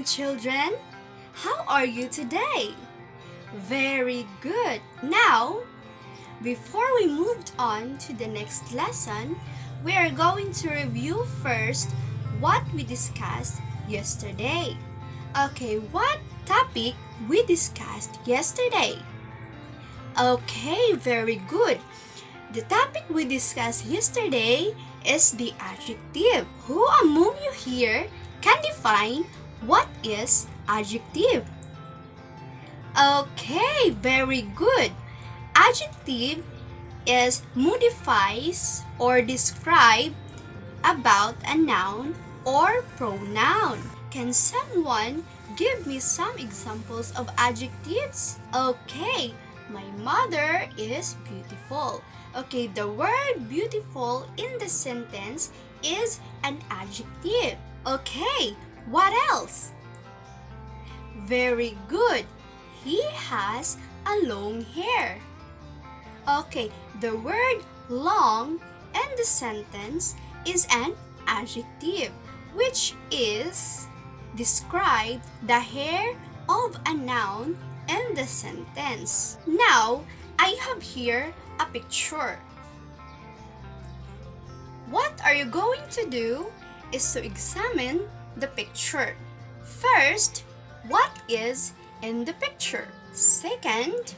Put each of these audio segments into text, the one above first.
morning, children. How are you today? Very good. Now, before we moved on to the next lesson, we are going to review first what we discussed yesterday. Okay, what topic we discussed yesterday? Okay, very good. The topic we discussed yesterday is the adjective. Who among you here can define what is adjective? Okay, very good. Adjective is modifies or describe about a noun or pronoun. Can someone give me some examples of adjectives? Okay, my mother is beautiful. Okay, the word beautiful in the sentence is an adjective. Okay, what else? Very good. He has a long hair. Okay, the word long in the sentence is an adjective, which is describe the hair of a noun in the sentence. Now, I have here a picture. What are you going to do is to examine the picture. First, what is in the picture? Second,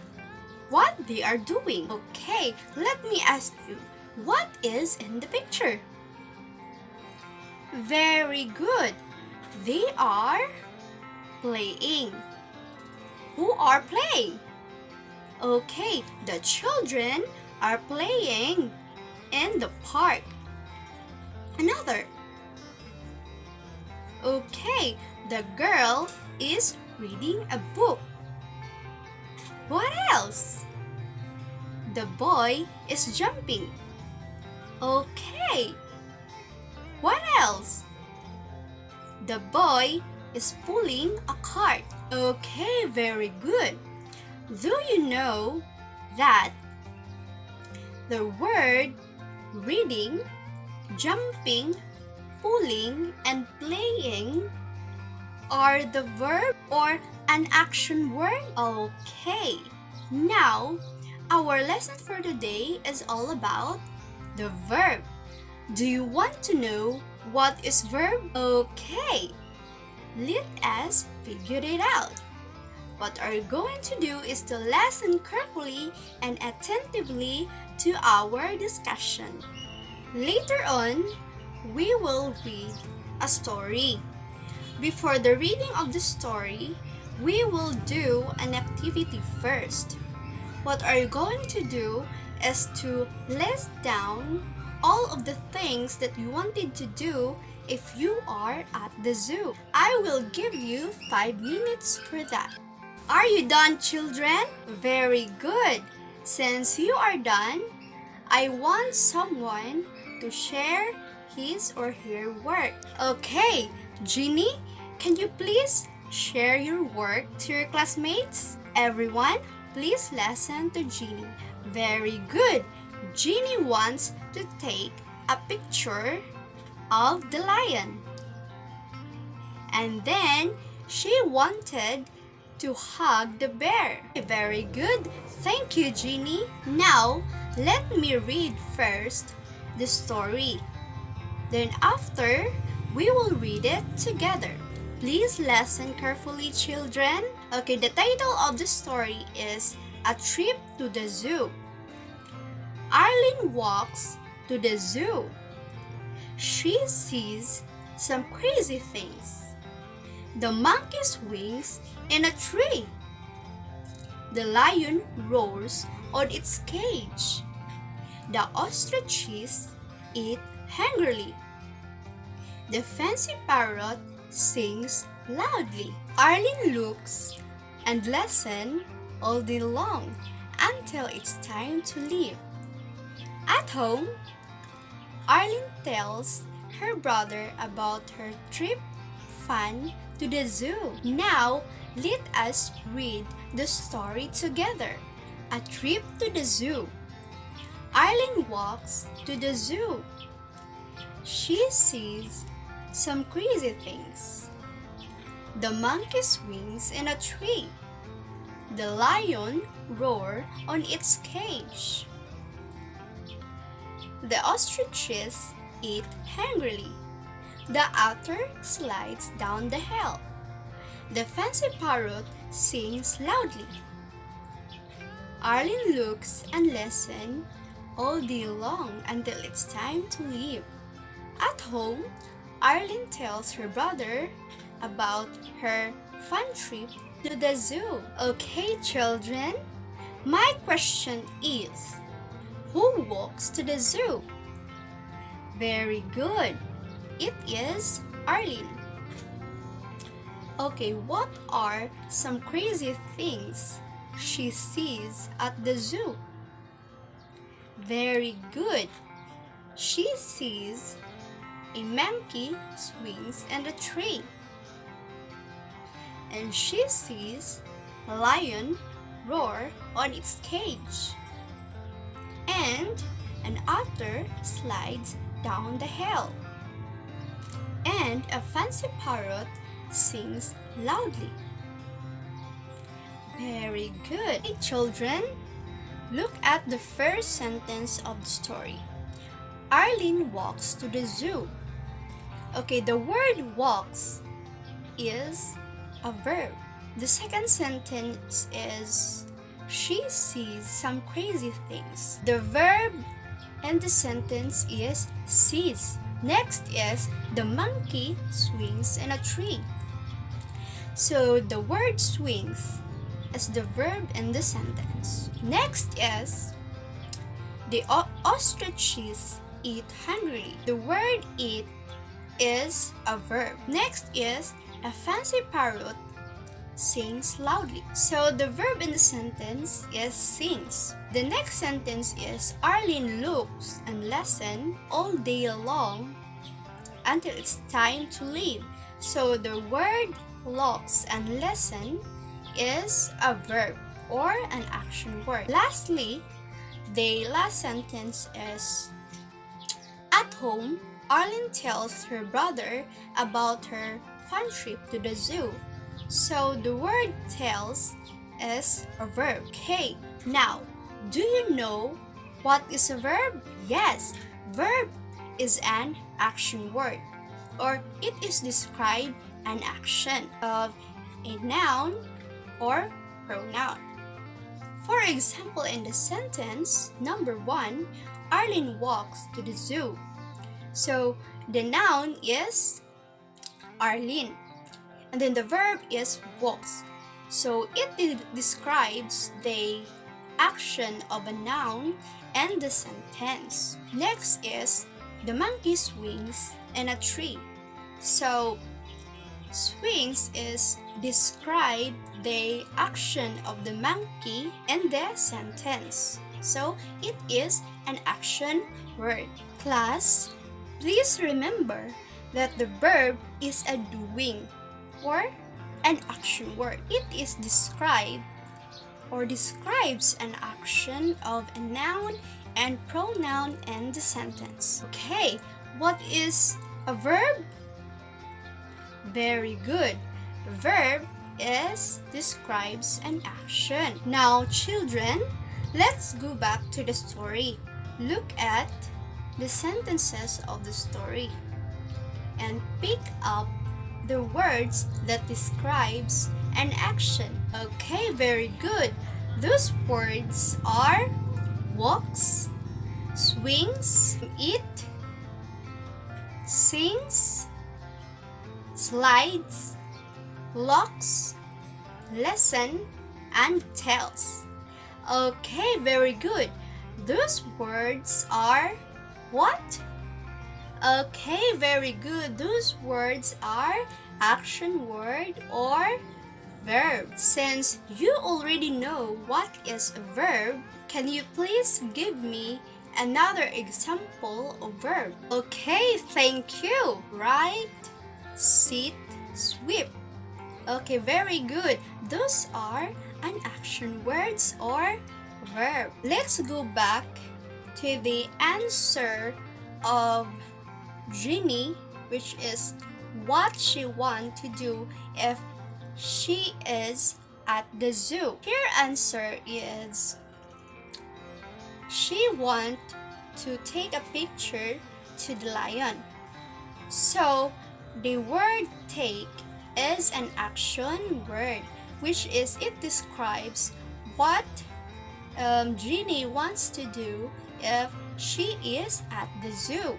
what they are doing. Okay, let me ask you, what is in the picture? Very good. They are playing. Who are playing? Okay, the children are playing in the park. Another. Okay, the girl is reading a book. What else? The boy is jumping. Okay. What else? The boy is pulling a cart. Okay, very good. Do you know that the word reading, jumping, pulling, and playing are the verb or an action word? Okay. Now, our lesson for today is all about the verb. Do you want to know what is verb? Okay. Let us figure it out. What are you going to do is to listen carefully and attentively to our discussion. Later on, we will read a story. Before the reading of the story, we will do an activity first. What are you going to do is to list down all of the things that you wanted to do if you are at the zoo. I will give you 5 minutes for that. Are you done, children? Very good. Since you are done, I want someone to share his or her work. Okay, Jeannie, can you please share your work to your classmates? Everyone, please listen to Jeannie. Very good. Jeannie wants to take a picture of the lion. And then she wanted to hug the bear. Very good. Thank you, Jeannie. Now, let me read first the story. Then after, we will read it together. Please listen carefully, children. Okay, the title of the story is A Trip to the Zoo. Arlene walks to the zoo. She sees some crazy things. The monkey's wings in a tree. The lion roars on its cage. The ostriches eat hungrily. The fancy parrot sings loudly. Arlene looks and listens all day long until it's time to leave. At home, Arlene tells her brother about her trip fun to the zoo. Now, let us read the story together. A Trip to the Zoo. Arlene walks to the zoo. She sees some crazy things. The monkey swings in a tree. The lion roars on its cage. The ostriches eat hungrily. The otter slides down the hill. The fancy parrot sings loudly. Arlene looks and listens all day long until it's time to leave. At home, Arlene tells her brother about her fun trip to the zoo. Okay, children, my question is, who walks to the zoo? Very good. It is Arlene. Okay, what are some crazy things she sees at the zoo? Very good. She sees a monkey swings in a tree. And she sees a lion roar on its cage. And an otter slides down the hill. And a fancy parrot sings loudly. Very good. Hey, children, look at the first sentence of the story. Arlene walks to the zoo. Okay, the word walks is a verb. The second sentence is she sees some crazy things. The verb in the sentence is sees. Next is the monkey swings in a tree. So the word swings is the verb in the sentence. Next is the ostriches eat hungrily. The word eat is a verb. Next is a fancy parrot sings loudly. So the verb in the sentence is sings. The next sentence is Arlene looks and listens all day long until it's time to leave. So the word looks and listen is a verb or an action word. Lastly, the last sentence is at home, Arlene tells her brother about her fun trip to the zoo. So the word tells is a verb. Okay, now, do you know what is a verb? Yes, verb is an action word, or it is describe an action of a noun or pronoun. For example, in the sentence number 1, Arlene walks to the zoo. So the noun is Arlene, and then the verb is walks. So it describes the action of a noun and the sentence. Next is the monkey swings in a tree. So swings is describe the action of the monkey in the sentence. So it is an action word. Class, please remember that the verb is a doing or an action word. It is described or describes an action of a noun and pronoun in the sentence. Okay, what is a verb? Very good. Verb is describes an action. Now, children, let's go back to the story. Look at the sentences of the story and pick up the words that describes an action. Okay, very good. Those words are walks, swings, eat, sings, slides, locks, lesson, and tells. Okay, very good. Those words are what? Okay, very good. Those words are action word or verb. Since you already know what is a verb, can you please give me another example of verb? Okay, thank you. Write, sit, sweep. Okay, very good. Those are an action words or verb. Let's go back to the answer of Ginny, which is what she want to do if she is at the zoo. Her answer is she want to take a picture to the lion. So the word take is an action word, which is it describes what Jeannie wants to do if she is at the zoo.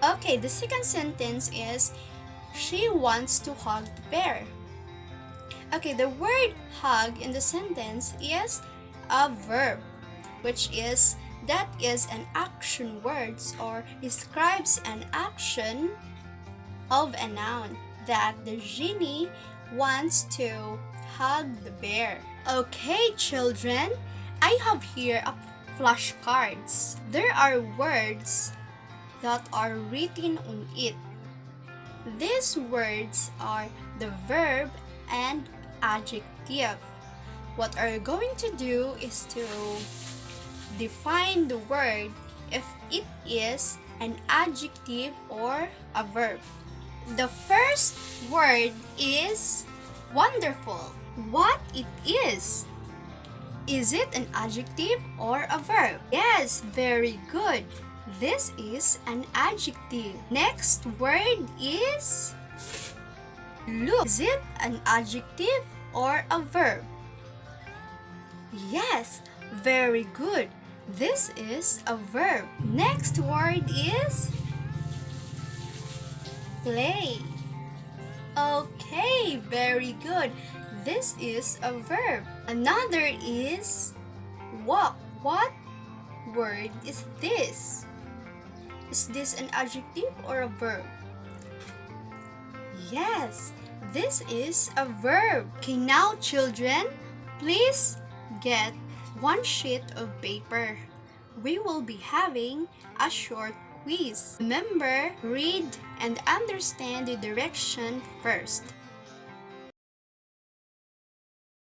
Okay, the second sentence is she wants to hug the bear. Okay, the word hug in the sentence is a verb, which is that is an action word or describes an action of a noun that the genie wants to hug the bear. Okay, children, I have here a flashcards. There are words that are written on it. These words are the verb and adjective. What are you going to do is to define the word if it is an adjective or a verb. The first word is wonderful. What it is? Is it an adjective or a verb? Yes, very good. This is an adjective. Next word is look. Is it an adjective or a verb? Yes, very good. This is a verb. Next word is play. Okay, very good. This is a verb. Another is walk. What word is this? Is this an adjective or a verb? Yes, this is a verb. Okay, now children, please get one sheet of paper. We will be having a short quiz. Remember, read and understand the direction first.